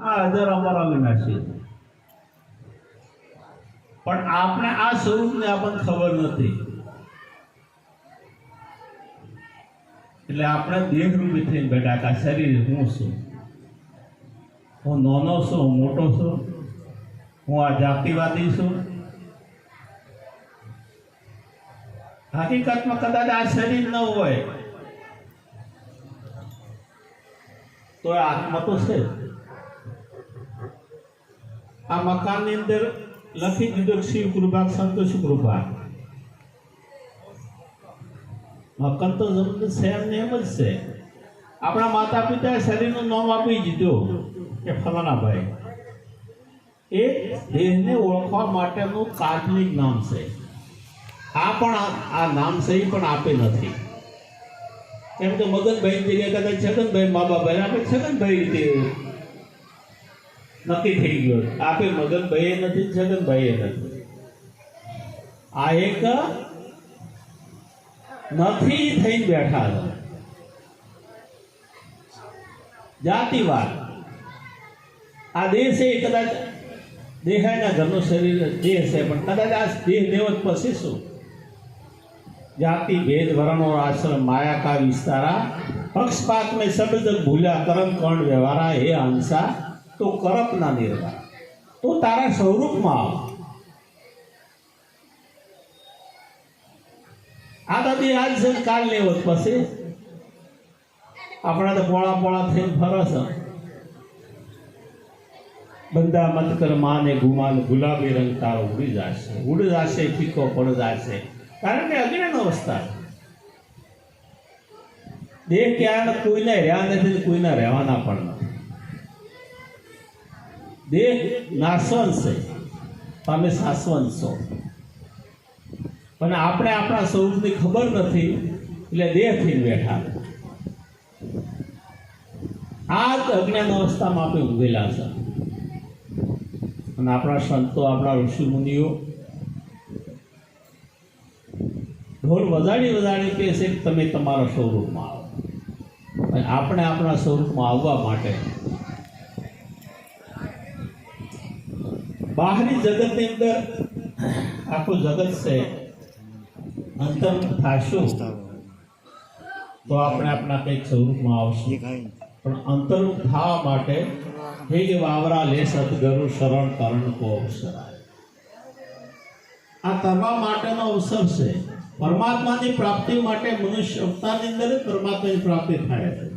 આ હજાર અમારા વિનાશી પણ આપણે આ સ્વરૂપને આપણને ખબર નથી એટલે આપણે દેહરૂપી થઈને બેઠા કે આ શરીર હું છું, હું નાનો છું, હું મોટો છું, હું આ જાતિવાદી છું. હકીકતમાં કદાચ આ શરીર ન હોય તો આત્મા તો છે. આ મકાનની અંદર લખી દીધું શિવ કૃપા સંતોષ કૃપા. મકાન તો જમીન છે એમને એમ જ છે. આપણા માતા પિતાએ શરીરનું નામ આપી દીધું કે ફલાણા ભાઈ. એ દેહને ઓળખવા માટેનું કાલ્પનિક નામ છે. આ પણ આ નામ છે એ પણ આપે નથી. કેમ કે મગનભાઈ જગ્યાએ કદાચ છગનભાઈ મા બાપા આપણે છગનભાઈ રીતે નક્કી થઈ ગયો. આપે મગનભાઈ નથી, છગનભાઈ નથી. આ એક નથી થઈને બેઠા છે જાતિવાદ. આ દેહ છે કદાચ દેહાના ઘરનું શરીર દેહ છે પણ કદાચ આ દેહ દેવત પછી શું जाति भेद वर्ण और आश्रम माया का विस्तारा पक्षपात में सब जग भूला कर्म कर्ण व्यवहारा हे अंसा तो करप ना निर्वाह तो तारा स्वरूप में आव. आ बधी आज से काल ने होत पछी अपना तो पोळा पोळा थईने फरे छे. बंदा मत कर माने गुमान गुलाबी रंग तारो उड़ी जाशे फीको पड़ जाशे. कारण के अज्ञान अवस्था देह क्या कोईने રહ્યા નથી, કોઈના રહેવાના પણ નથી. દેહ નાશવંત છે, તમે શાશ્વત છો. પણ આપણે આપણા સ્વરૂપની ખબર નથી એટલે દેહથી બેઠા. આ જ અજ્ઞાન અવસ્થામાં આપણે ઊંઘેલા છે. અને આપણા સંતો, આપણા ઋષિ મુનિઓ ઢોલ વજાડી વજાડી કહે છે કે તમે તમારા સ્વરૂપમાં આવો. અને આપણે આપણા સ્વરૂપમાં આવવા માટે બહારની જગતની અંદર આખું જગત છે અંતર્મુખ થાશું તો આપણે આપણા કંઈક સ્વરૂપમાં આવશું. પણ અંતર્મુખ થવા માટે હે કે વાવરા લે સદગુરુ શરણ કરણ કો અવસર. આ તમામ માટેનો અવસર છે. પરમાત્માની પ્રાપ્તિ માટે મનુષ્ય અવતારની અંદર પરમાત્માની પ્રાપ્તિ થાય છે.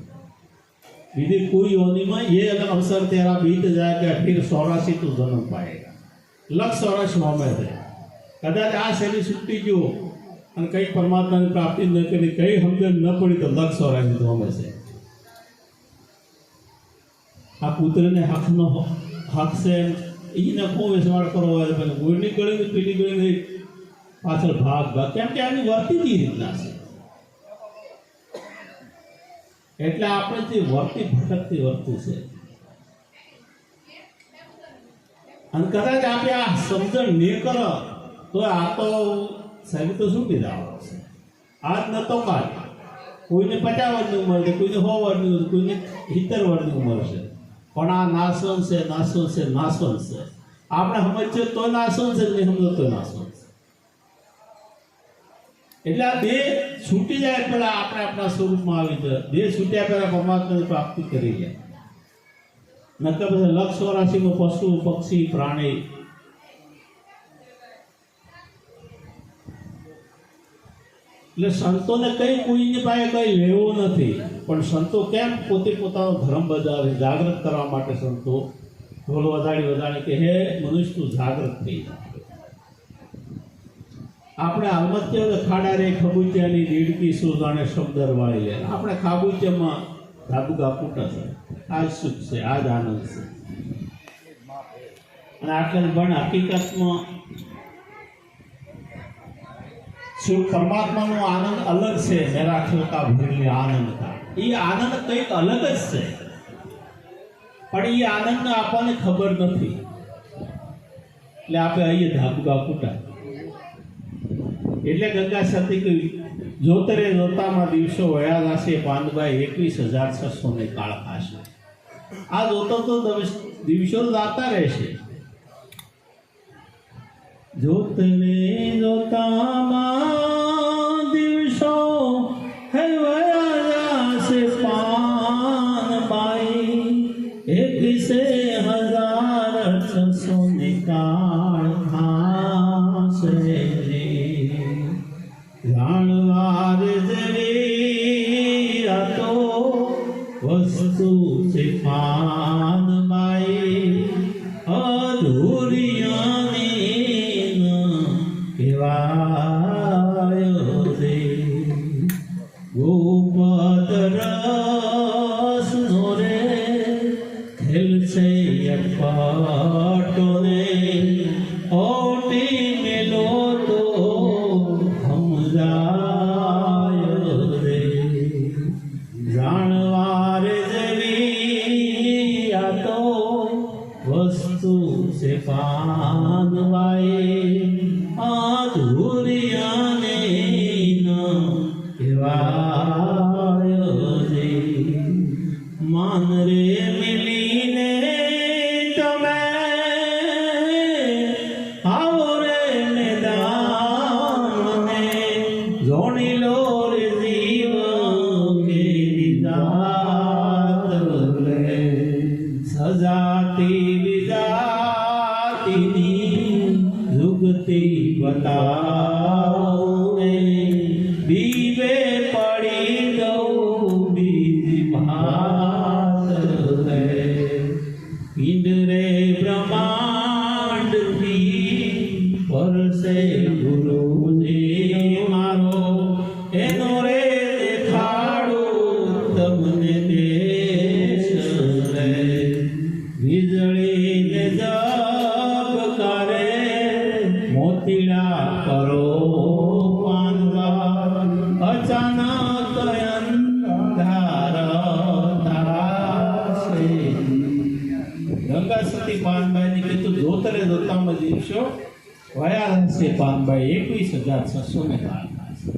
બીજી કોઈ યોનિમાં ये अगर अवसर तेरा बीत जाएगा फिर 84 तो जन्म पाएगा. लक्ष्य 84 में है. कदाच आ शरीर छूटी गयो અને કંઈ પરમાત્માની પ્રાપ્તિ ન કરી, કંઈ સમજણ ન પડી તો લક્ષ્ય 84 તો અમે છે. આ પુત્રને હકનો હક છે એને કો વેસવાડ કરવો હોય તો ગોળની ગળી પીલી ગળી પાછળ ભાગ કેમ કે આની વર્તી જ રીતના છે. એટલે આપણે જે વર્તી ભટકતી વર્તી છે અને કદાચ આપણે આ સમજણ નહીં કરો તો આ તો સાહેબ તો છૂટી જવાનો છે. આજ ન તો કાલ કોઈને 50 વર્ષની ઉંમર છે, કોઈને 100 વર્ષની, કોઈને 70 વર્ષની ઉંમર છે. પણ આ નાશવંત છે, નાશવંત છે, નાશવંત છે. આપણે સમજીએ તો નાશવંત છે, નહીં સમજો તો નાશવંત છે. એટલે આ દેહ છૂટી જાય પહેલા આપણે આપણા સ્વરૂપમાં આવી જાય. દેહ છૂટ્યા પહેલા પરમાત્માની પ્રાપ્તિ કરી લે. નકર પછી લક્ષ્ય 84 પશુ પક્ષી પ્રાણી એટલે સંતોને કઈ કોઈની પાસે કઈ લેવું નથી. પણ સંતો કેમ પોતે પોતાનો ધર્મ બજાવે, જાગૃત કરવા માટે સંતો ઢોલ વજાડી કે હે મનુષ્ય તું જાગૃત થઈ જા. આપણે આલમત્ય ખાડા રે ખબુચિયાની દીડકી શું જાણે શબ્દર વાળી લે. આપણે ખાબુચિયામાં ધાબુકા ફૂટા છે. આ જ સુખ છે, આ જ આનંદ છે. અને આટલે પણ હકીકતમાં શું પરમાત્માનો આનંદ અલગ છે. મેરા ખિલકા ભીરલી આનંદ કા એ આનંદ કંઈક અલગ જ છે. પણ એ આનંદ આપણને ખબર નથી એટલે આપણે અહીંયા ધાબુકા ફૂટા. એટલે ગંગા સતી કહ્યું જોતરે જોતામાં દિવસો વયા જશે પાંદભાઈ 21,600 ને કાળ ખાશે. આ જોતો તો દિવસો જાતા રહેશે. જોતને જોતામાં દિવસો હૈવયા જશે પાનબાઈ. 10,600 નિકાળ થાશે રે. જાણવાર જેવી આ તો વસ્તુ છે પાનબાઈ. અધૂરિયાની ન કહેવાય રે. ગોપદ રસનો રે ખેલ છે અટપટોને. ઓટી મેલો તો સમજાય રે. જાણવાર જેવી આ તો વસ્તુ છે પાનવાઈ. અધૂરિયાને ન કહેવાય રે. માન રે મિલીને તમે આવો રે મેદાનને. જોણી લો રે જીવ કેવી જાત રે. સજાતી વિજાતીની જુગતી બતાવે. દીવે પડી ગૌ બીજી ભાત રે. પિંડરે બ્રહ્માંડથી પરસે ગુરુજી મારો. એનો રે દેખાડું તમને દેશ રે. વીજળીને જબકારે મોતીડા કરો પાનવા. અચાનક અંધાર થશે. ગંગા સતી પાનબાઈને કીધું જોતરે જોતામાં દિવસો વયા રહેશે પાનબાઈ. 21,600 ને કાળ થશે.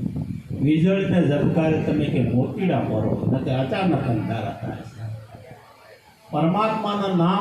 વીજળીને ઝબકારે તમે કે મોતીડા કરો, નથી અચાનક અંધારા થાય છે. પરમાત્માના નામ